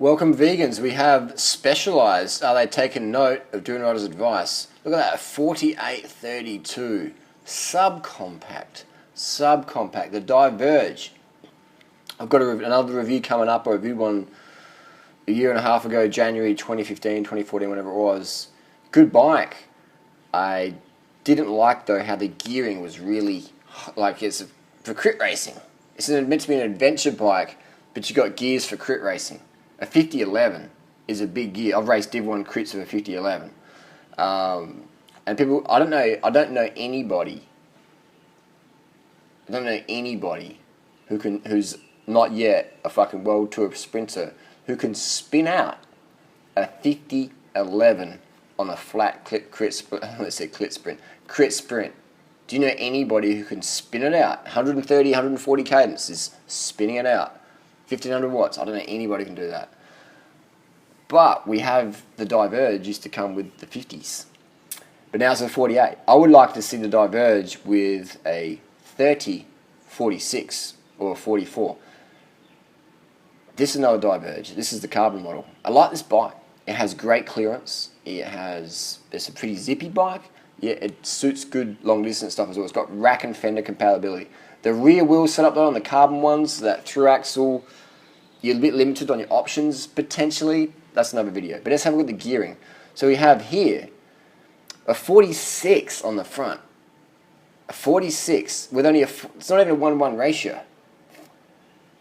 Welcome vegans, we have Specialized. Are they taking note of durianrider's advice? Look at that, 4832. Subcompact, the Diverge. I've got another review coming up. I reviewed one a year and a half ago, January 2015, 2014, whatever it was. Good bike. I didn't like though how the gearing was really, like it's for crit racing. It's meant to be an adventure bike, but you got gears for crit racing. A 5011 is a big gear. I've raced Div 1 crits of a 5011. And people, I don't know anybody who's not yet a fucking World Tour sprinter who can spin out a 5011 on a flat crit sprint. Do you know anybody who can spin it out? 130, 140 cadence is spinning it out. 1500 watts. I don't know anybody who can do that. But we have the Diverge used to come with the 50s. But now it's a 48. I would like to see the Diverge with a 30, 46 or a 44. This is another Diverge. This is the carbon model. I like this bike. It has great clearance. It's a pretty zippy bike. Yeah, it suits good long distance stuff as well. It's got rack and fender compatibility. The rear wheel setup though on the carbon ones, that through axle, you're a bit limited on your options potentially. That's another video. But let's have a look at the gearing. So we have here a 46 on the front. A 46 with only it's not even a 1-1 ratio.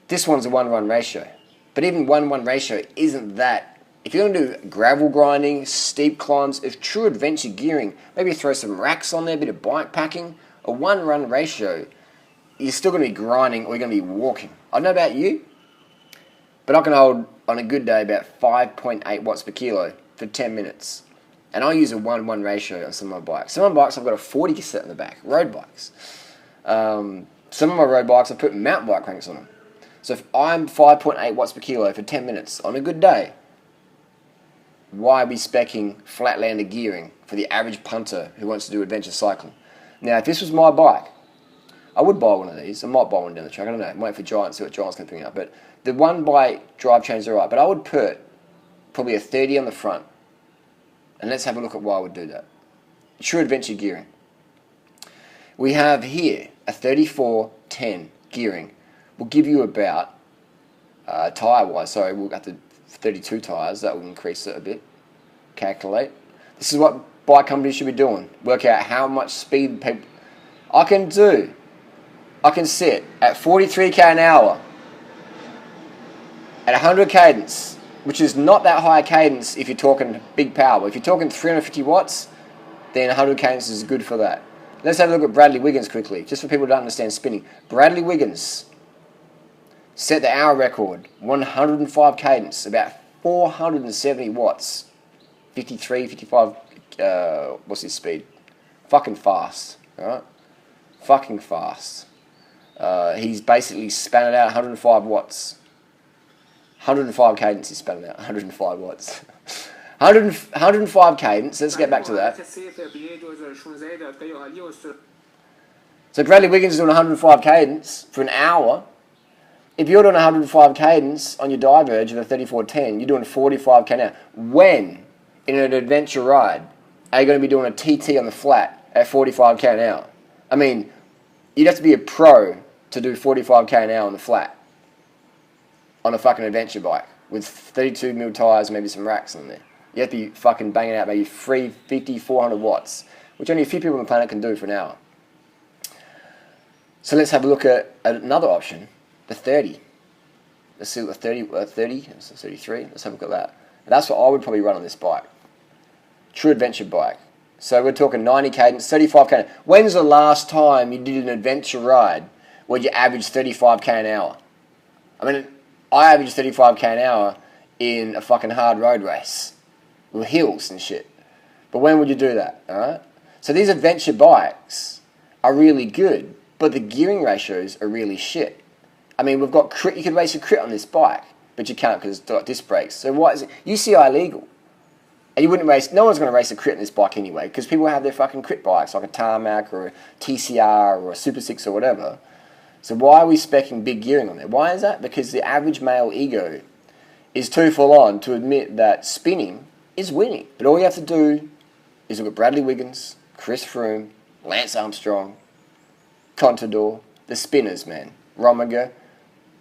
This one's a 1-1 ratio. But even 1-1 ratio isn't that. If you're going to do gravel grinding, steep climbs, if true adventure gearing, maybe throw some racks on there, a bit of bike packing, a 1-1 ratio, you're still going to be grinding or you're going to be walking. I don't know about you, but I can hold, on a good day, about 5.8 watts per kilo for 10 minutes. And I use a 1-1 ratio on some of my bikes. Some of my bikes I've got a 40 cassette in the back, road bikes. Some of my road bikes I've put mountain bike cranks on them. So if I'm 5.8 watts per kilo for 10 minutes on a good day, why are we speccing flatlander gearing for the average punter who wants to do adventure cycling? Now, if this was my bike, I would buy one of these. I might buy one down the track. I don't know. I'm waiting for Giant, see what Giant's going to bring up. But the one bike drivetrain's all right. But I would put probably a 30 on the front. And let's have a look at why I would do that. True adventure gearing. We have here a 3410 gearing. We'll give you about, tyre-wise, sorry, we'll have to 32 tyres, that will increase it a bit. Calculate. This is what bike companies should be doing. Work out how much speed people... I can sit at 43k an hour at 100 cadence, which is not that high cadence if you're talking big power. If you're talking 350 watts, then 100 cadence is good for that. Let's have a look at Bradley Wiggins quickly, just for people who don't understand spinning. Bradley Wiggins set the hour record, 105 cadence, about 470 watts, 53, 55, what's his speed? Fucking fast, alright? Fucking fast. He's basically span it out 105 watts. 105 cadence he span it out, 105 watts. 105 cadence, let's get back to that. So Bradley Wiggins is doing 105 cadence for an hour. If you're doing 105 cadence on your Diverge of a 3410, you're doing 45k an hour. When, in an adventure ride, are you going to be doing a TT on the flat at 45k an hour? I mean, you'd have to be a pro to do 45k an hour on the flat on a fucking adventure bike with 32mm tyres and maybe some racks on there. You have to be fucking banging out maybe 350, 400 watts, which only a few people on the planet can do for an hour. So let's have a look at another option. The 30. Let's see what 30, 33. Let's have a look at that. That's what I would probably run on this bike. True adventure bike. So we're talking 90 cadence, 35 cadence. When's the last time you did an adventure ride where you averaged 35k an hour? I mean, I averaged 35k an hour in a fucking hard road race with hills and shit. But when would you do that? Alright? So these adventure bikes are really good, but the gearing ratios are really shit. I mean, we've got crit. You could race a crit on this bike, but you can't because it's got disc brakes. So why is it UCI legal? And you wouldn't race. No one's going to race a crit on this bike anyway, because people have their fucking crit bikes like a Tarmac or a TCR or a Super 6 or whatever. So why are we speccing big gearing on there? Why is that? Because the average male ego is too full on to admit that spinning is winning. But all you have to do is look at Bradley Wiggins, Chris Froome, Lance Armstrong, Contador, the spinners, man. Rominger,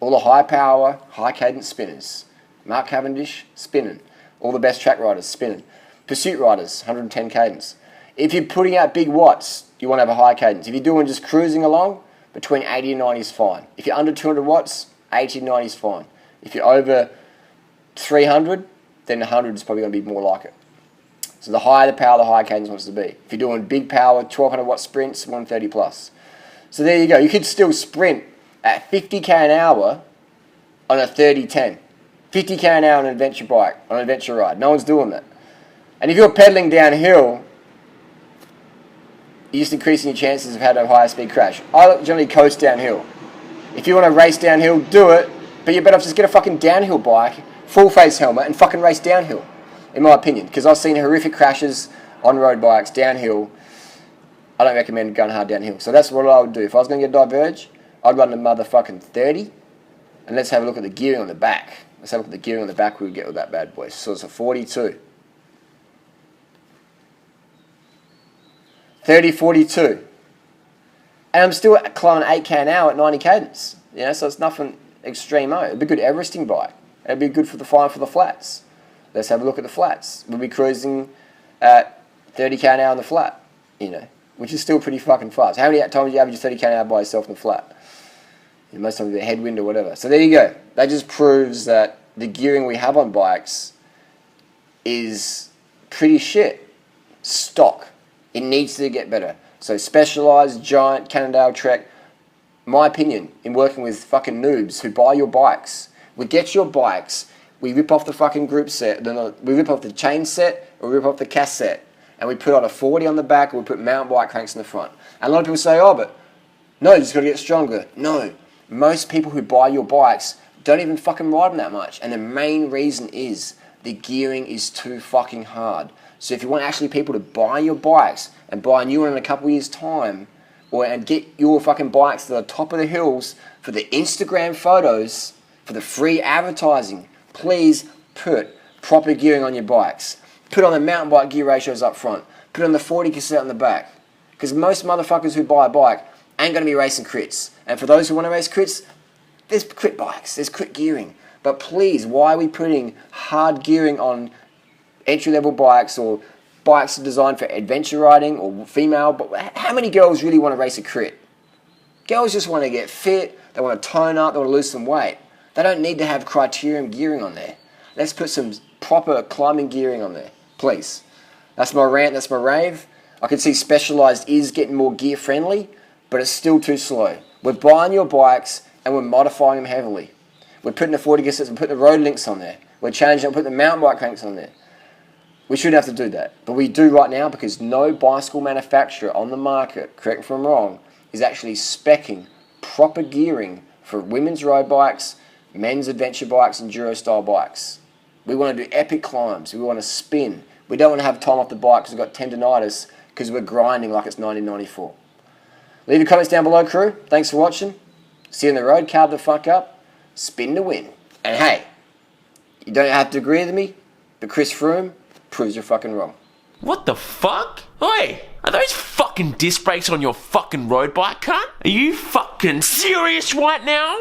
all the high power, high cadence spinners. Mark Cavendish, spinning. All the best track riders, spinning. Pursuit riders, 110 cadence. If you're putting out big watts, you want to have a high cadence. If you're doing just cruising along, between 80 and 90 is fine. If you're under 200 watts, 80 to 90 is fine. If you're over 300, then 100 is probably going to be more like it. So the higher the power, the higher cadence wants to be. If you're doing big power, 1200 watt sprints, 130 plus. So there you go. You could still sprint at 50k an hour on a 30-10. 50k an hour on an adventure bike, on an adventure ride. No one's doing that. And if you're pedaling downhill, you're just increasing your chances of having a higher speed crash. I generally coast downhill. If you want to race downhill, do it, but you better just get a fucking downhill bike, full face helmet, and fucking race downhill, in my opinion. Because I've seen horrific crashes on road bikes, downhill. I don't recommend going hard downhill. So that's what I would do. If I was going to get a diverge, I'd run the motherfucking 30, and let's have a look at the gearing on the back. Let's have a look at the gearing on the back we would get with that bad boy. So it's a 42. 30, 42. And I'm still climbing 8k an hour at 90 cadence. You know, so it's nothing extreme. It'd be a good Everesting bike. It'd be good for the flats. Let's have a look at the flats. We'll be cruising at 30k an hour on the flat, you know, which is still pretty fucking fast. How many times do you average 30k an hour by yourself in the flat? You know, most times with a headwind or whatever. So there you go. That just proves that the gearing we have on bikes is pretty shit. Stock. It needs to get better. So Specialized, Giant, Cannondale, Trek, my opinion, in working with fucking noobs who buy your bikes, we get your bikes, we rip off the fucking group set, we rip off the chain set, or we rip off the cassette, and we put on a 40 on the back, or we put mountain bike cranks in the front. And a lot of people say, oh, but no, you just got to get stronger. No. Most people who buy your bikes don't even fucking ride them that much. And the main reason is the gearing is too fucking hard. So if you want actually people to buy your bikes and buy a new one in a couple of years' time, and get your fucking bikes to the top of the hills for the Instagram photos, for the free advertising, please put proper gearing on your bikes. Put on the mountain bike gear ratios up front. Put on the 40 cassette on the back. Because most motherfuckers who buy a bike ain't going to be racing crits. And for those who want to race crits, there's crit bikes, there's crit gearing. But please, why are we putting hard gearing on entry-level bikes or bikes designed for adventure riding or female? But how many girls really want to race a crit? Girls just want to get fit, they want to tone up, they want to lose some weight. They don't need to have criterium gearing on there. Let's put some proper climbing gearing on there, please. That's my rant, that's my rave. I can see Specialized is getting more gear friendly, but it's still too slow. We're buying your bikes and we're modifying them heavily. We're putting the 40 cassettes, we're putting the road links on there. We're changing them, putting the mountain bike cranks on there. We shouldn't have to do that. But we do right now because no bicycle manufacturer on the market, correct me if I'm wrong, is actually speccing proper gearing for women's road bikes, men's adventure bikes, and Enduro style bikes. We want to do epic climbs. We want to spin. We don't want to have time off the bike because we've got tendonitis because we're grinding like it's 1994. Leave your comments down below, crew. Thanks for watching. See you on the road. Carb the fuck up. Spin to win. And hey, you don't have to agree with me, but Chris Froome proves you're fucking wrong. What the fuck? Oi, are those fucking disc brakes on your fucking road bike, cunt? Are you fucking serious right now?